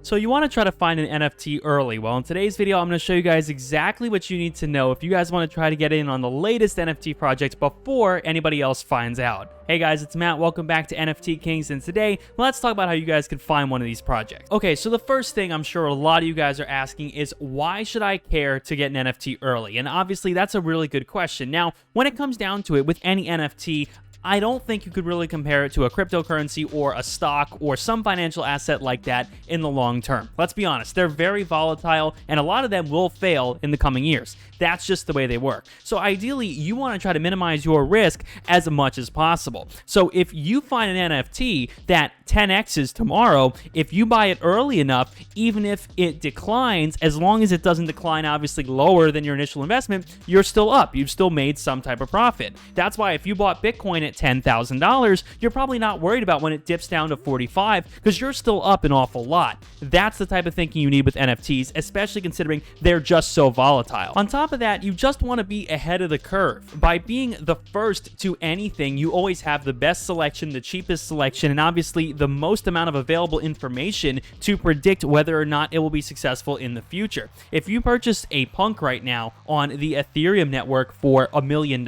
So you want to try to find an NFT early. Well, in today's video, I'm going to show you guys exactly what you need to know if you guys want to try to get in on the latest NFT project before anybody else finds out. Hey guys, it's Matt. Welcome back to NFT Kings, and today, let's talk about how you guys can find one of these projects. Okay, so the first thing I'm sure a lot of you guys are asking is, why should I care to get an NFT early? And obviously, that's a really good question. Now, when it comes down to it, with any NFT, I don't think you could really compare it to a cryptocurrency or a stock or some financial asset like that in the long term. Let's be honest, they're very volatile, and a lot of them will fail in the coming years. That's just the way they work. So ideally, you want to try to minimize your risk as much as possible. So if you find an NFT that 10x's tomorrow, if you buy it early enough, even if it declines, as long as it doesn't decline obviously lower than your initial investment, you're still up. You've still made some type of profit. That's why if you bought Bitcoin at $10,000, you're probably not worried about when it dips down to 45 because you're still up an awful lot. That's the type of thinking you need with NFTs, especially considering they're just so volatile. On top of that, you just want to be ahead of the curve. By being the first to anything, you always have the best selection, the cheapest selection, and obviously the most amount of available information to predict whether or not it will be successful in the future. If you purchase a punk right now on the Ethereum network for $1 million,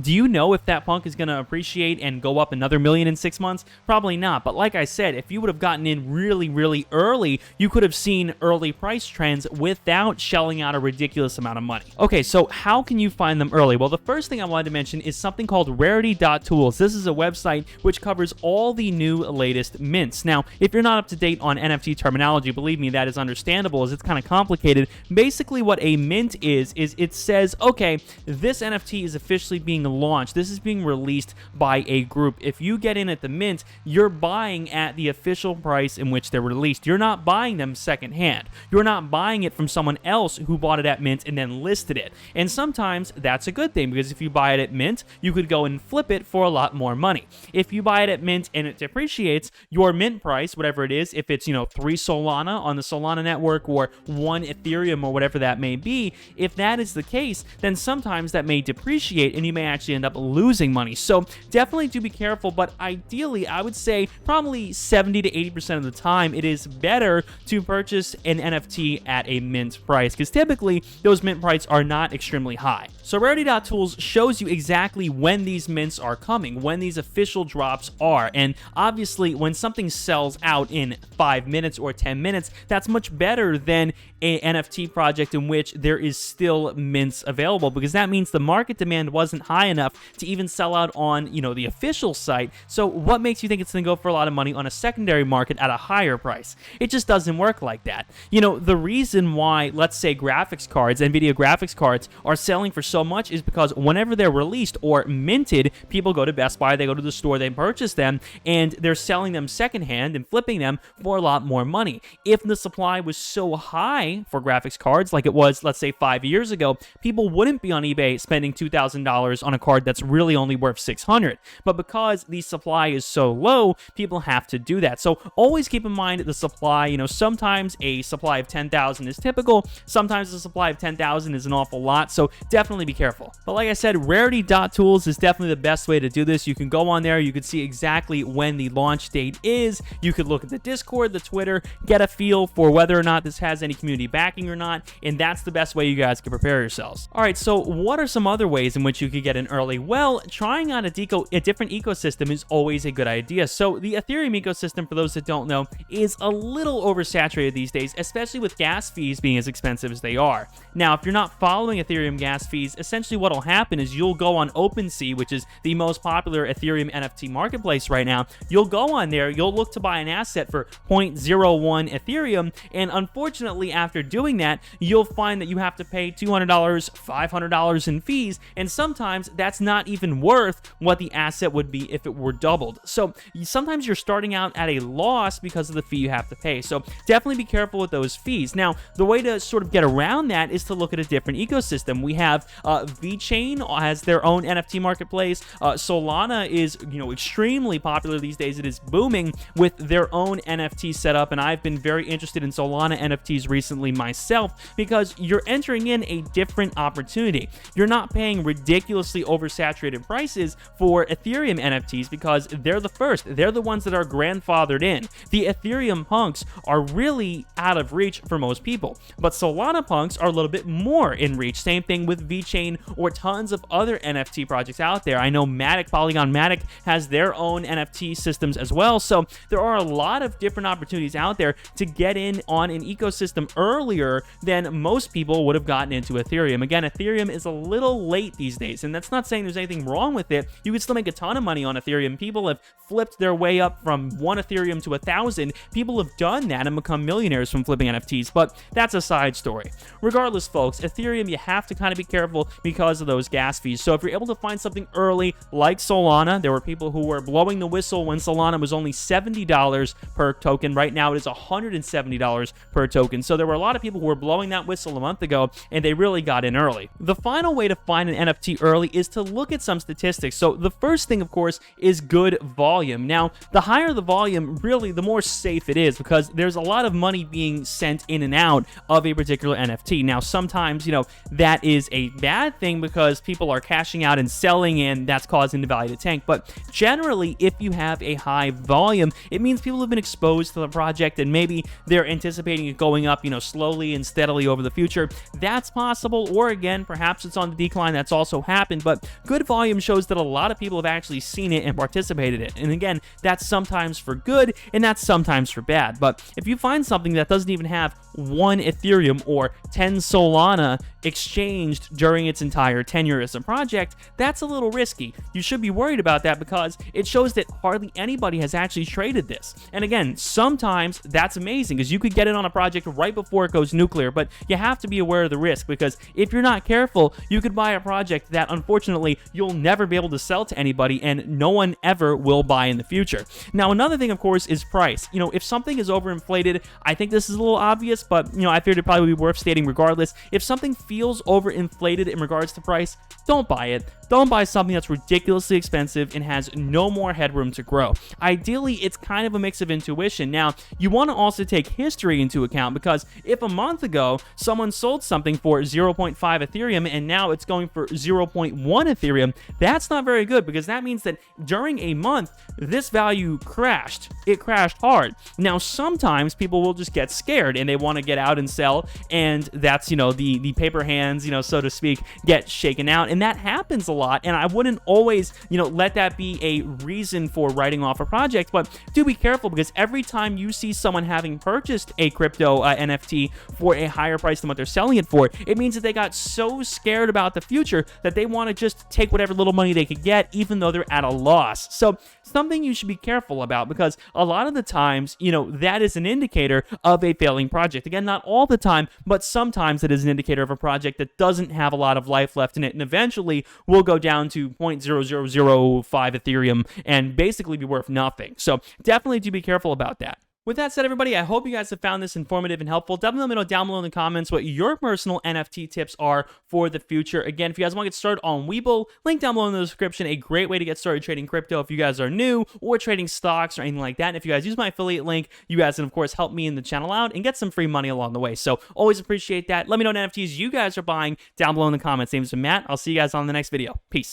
do you know if that punk is going to appreciate and go up another million in 6 months? Probably not. But like I said, if you would have gotten in really early, you could have seen early price trends without shelling out a ridiculous amount of money. Okay, so how can you find them early? Well, the first thing I wanted to mention is something called rarity.tools. This is a website which covers all the new latest mints. Now, if you're not up to date on NFT terminology, believe me, that is understandable as it's kind of complicated. Basically, what a mint is it says, okay, this NFT is officially being launched. This is being released by a group. If you get in at the mint, you're buying at the official price in which they're released. You're not buying them secondhand. You're not buying it from someone else who bought it at mint and then listed it. And sometimes that's a good thing, because if you buy it at mint, you could go and flip it for a lot more money. If you buy it at mint and it depreciates, your mint price, whatever it is, if it's 3 Solana on the Solana network or 1 Ethereum or whatever that may be, if that is the case, then sometimes that may depreciate and you may actually end up losing money. So definitely do be careful, but ideally I would say probably 70 to 80% of the time it is better to purchase an NFT at a mint price, because typically those mint prices are not extremely high. So rarity.tools shows you exactly when these mints are coming, when these official drops are, and obviously when something sells out in 5 minutes or 10 minutes, that's much better than a NFT project in which there is still mints available, because that means the market demand wasn't high enough to even sell out on the official site. So what makes you think it's going to go for a lot of money on a secondary market at a higher price? It just doesn't work like that. The reason why, let's say, graphics cards, NVIDIA graphics cards, are selling for so much is because whenever they're released or minted, people go to Best Buy, they go to the store, they purchase them, and they're selling them secondhand and flipping them for a lot more money. If the supply was so high for graphics cards like it was, let's say, 5 years ago, people wouldn't be on eBay spending $2,000 on a card that's really only worth $600. But because the supply is so low, people have to do that. So always keep in mind the supply. Sometimes a supply of 10,000 is typical. Sometimes a supply of 10,000 is an awful lot. So definitely be careful. But like I said, rarity.tools is definitely the best way to do this. You can go on there. You can see exactly when the launch date is. You could look at the Discord, the Twitter, get a feel for whether or not this has any community backing or not. And that's the best way you guys can prepare yourselves. All right, so what are some other ways in which you could get in early? Well, trying out a different ecosystem is always a good idea. So the Ethereum ecosystem, for those that don't know, is a little oversaturated these days, especially with gas fees being as expensive as they are. Now, if you're not following Ethereum gas fees, essentially what will happen is you'll go on OpenSea, which is the most popular Ethereum NFT marketplace right now. You'll go on there, you'll look to buy an asset for 0.01 Ethereum, and unfortunately, after doing that, you'll find that you have to pay $200, $500 in fees, and sometimes that's not even worth what the asset would be if it were doubled. So sometimes you're starting out at a loss because of the fee you have to pay. So definitely be careful with those fees. Now, the way to sort of get around that is to look at a different ecosystem. We have VeChain has their own NFT marketplace. Solana is, extremely popular these days. It is booming with their own NFT setup, and I've been very interested in Solana NFTs recently myself because you're entering in a different opportunity. You're not paying ridiculously oversaturated prices for Ethereum NFTs because they're the first. They're the ones that are grandfathered in. The Ethereum punks are really out of reach for most people, but Solana punks are a little bit more in reach. Same thing with VeChain or tons of other NFT projects out there. I know Polygon Matic has their own NFT systems as well, so there are a lot of different opportunities out there to get in on an ecosystem earlier than most people would have gotten into Ethereum. Again, Ethereum is a little late these days, and that's not saying there's anything wrong with it. You can still make a ton of money on Ethereum. People have flipped their way up from 1 Ethereum to 1,000. People have done that and become millionaires from flipping NFTs, but that's a side story. Regardless, folks, Ethereum, you have to kind of be careful because of those gas fees. So if you're able to find something early like Solana, there were people who were blowing the whistle when Solana was only $70 per token. Right now it is $170 per token. So there were a lot of people who were blowing that whistle a month ago, and they really got in early. The final way to find an NFT early is to look at some statistics. So the first thing, of course, is good volume. Now, the higher the volume, really, the more safe it is because there's a lot of money being sent in and out of a particular NFT. Now, sometimes, that is a bad thing because people are cashing out and selling, and that's causing the value to tank. But generally, if you have a high volume, it means people have been exposed to the project and maybe they're anticipating it going up, slowly and steadily over the future. That's possible, or again, perhaps it's on the decline. That's also happened, but good volume shows that a lot of people have actually seen it and participated in it. And again, that's sometimes for good and that's sometimes for bad. But if you find something that doesn't even have 1 Ethereum or 10 Solana exchanged during its entire tenure as a project, that's a little risky. You should be worried about that because it shows that hardly anybody has actually traded this. And again, sometimes that's amazing because you could get it on a project right before it goes nuclear, but you have to be aware of the risk because if you're not careful, you could buy a project that unfortunately you'll never be able to sell to anybody and no one ever will buy in the future. Now, another thing, of course, is price. If something is overinflated, I think this is a little obvious, but I figured it'd probably be worth stating regardless. If something feels overinflated in regards to price, don't buy it. Don't buy something that's ridiculously expensive and has no more headroom to grow. Ideally, it's kind of a mix of intuition. Now, you want to also take history into account because if a month ago someone sold something for 0.5 Ethereum and now it's going for 0.1 Ethereum, that's not very good because that means that during a month, this value crashed. It crashed hard. Now, sometimes people will just get scared and they want to get out and sell, and that's, the paper hands, so to speak, get shaken out, and that happens a lot, and I wouldn't always, let that be a reason for writing off a project, but do be careful because every time you see someone having purchased a crypto NFT for a higher price than what they're selling it for, it means that they got so scared about the future that they want to just take whatever little money they could get, even though they're at a loss. So something you should be careful about because a lot of the times, that is an indicator of a failing project. Again, not all the time, but sometimes it is an indicator of a project that doesn't have a lot of life left in it and eventually will go down to 0.0005 Ethereum and basically be worth nothing. So definitely do be careful about that. With that said, everybody, I hope you guys have found this informative and helpful. Definitely let me know down below in the comments what your personal NFT tips are for the future. Again, if you guys want to get started on Webull, link down below in the description, a great way to get started trading crypto if you guys are new or trading stocks or anything like that. And if you guys use my affiliate link, you guys can, of course, help me in the channel out and get some free money along the way. So always appreciate that. Let me know what NFTs you guys are buying down below in the comments. Name's been Matt. I'll see you guys on the next video. Peace.